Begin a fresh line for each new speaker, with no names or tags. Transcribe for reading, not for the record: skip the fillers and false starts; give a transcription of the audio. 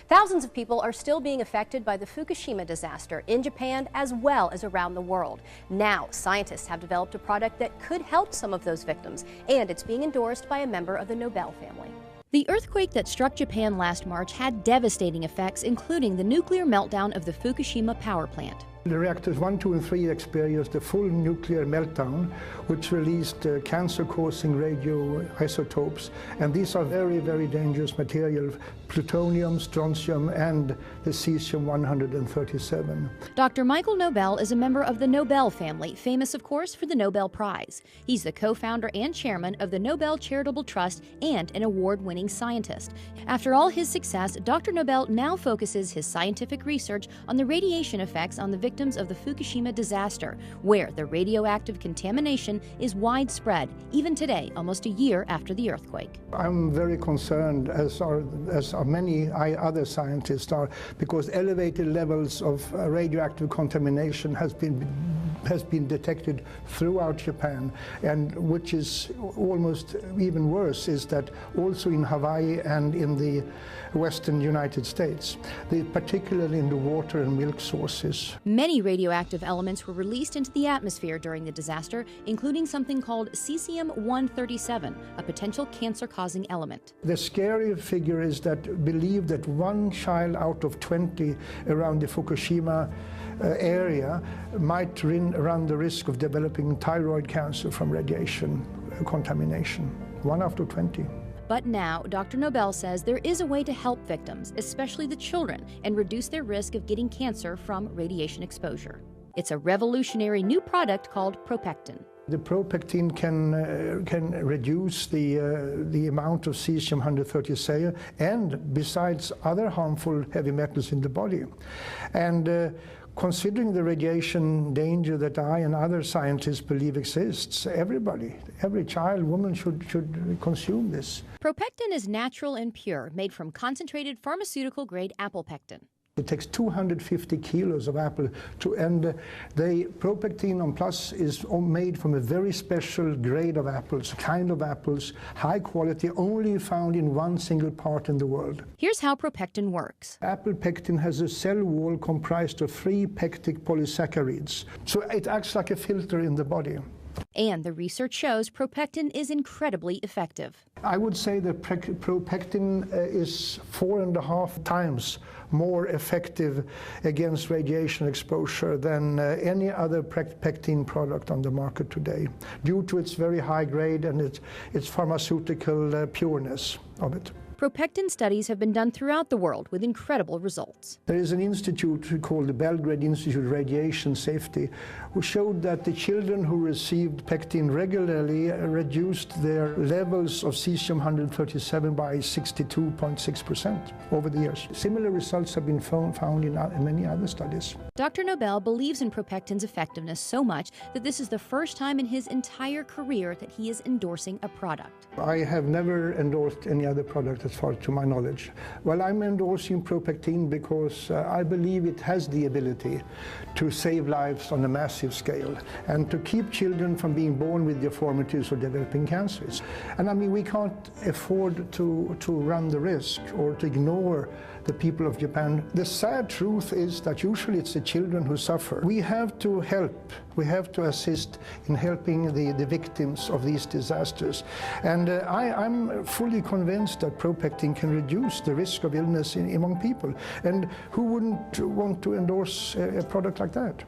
Thousands of people are still being affected by the Fukushima disaster in Japan as well as around the world. Now, scientists have developed a product that could help some of those victims, and it's being endorsed by a member of the Nobel family. The earthquake that struck Japan last March had devastating effects, including the nuclear meltdown of the Fukushima power plant.
The reactors 1, 2, and 3 experienced a full nuclear meltdown, which released cancer-causing radioisotopes. And these are very, very dangerous material, plutonium, strontium, and the cesium-137.
Dr. Michael Nobel is a member of the Nobel family, famous, of course, for the Nobel Prize. He's the co-founder and chairman of the Nobel Charitable Trust and an award-winning scientist. After all his success, Dr. Nobel now focuses his scientific research on the radiation effects on the victims of the Fukushima disaster, where the radioactive contamination is widespread, even today, almost a year after the earthquake.
I'm very concerned, as are many other scientists are, because elevated levels of radioactive contamination has been detected throughout Japan, and which is almost even worse is that also in Hawaii and in the western United States, particularly in the water and milk sources.
Many radioactive elements were released into the atmosphere during the disaster, including something called cesium-137, a potential cancer-causing element.
The scary figure is that believe that 1 child out of 20 around the Fukushima area might run the risk of developing thyroid cancer from radiation contamination. 1 out of 20.
But now, Dr. Nobel says there is a way to help victims, especially the children, and reduce their risk of getting cancer from radiation exposure. It's a revolutionary new product called ProPectin.
The ProPectin can reduce the amount of cesium-137 and besides other harmful heavy metals in the body. And considering the radiation danger that I and other scientists believe exists, every child, woman should consume this.
ProPectin is natural and pure, made from concentrated pharmaceutical-grade apple pectin.
It takes 250 kilos of apple and the ProPectin on Plus is made from a very special grade of apples, kind of apples, high quality, only found in one single part in the world.
Here's how ProPectin works.
Apple pectin has a cell wall comprised of 3 pectic polysaccharides, so it acts like a filter in the body.
And the research shows ProPectin is incredibly effective.
I would say that ProPectin is 4.5 times more effective against radiation exposure than any other pectin product on the market today, due to its very high grade and its pharmaceutical pureness of it.
ProPectin studies have been done throughout the world with incredible results.
There is an institute called the Belgrade Institute of Radiation Safety, who showed that the children who received pectin regularly reduced their levels of cesium-137 by 62.6% over the years. Similar results have been found in many other studies.
Dr. Nobel believes in ProPectin's effectiveness so much that this is the first time in his entire career that he is endorsing a product.
I have never endorsed any other product as far to my knowledge. Well, I'm endorsing ProPectin because I believe it has the ability to save lives on a massive scale and to keep children from being born with deformities or developing cancers. And I mean, we can't afford to run the risk or to ignore the people of Japan. The sad truth is that usually it's the children who suffer. We have to help. We have to assist in helping the victims of these disasters. And I'm fully convinced that ProPectin can reduce the risk of illness among people. And who wouldn't want to endorse a product like that?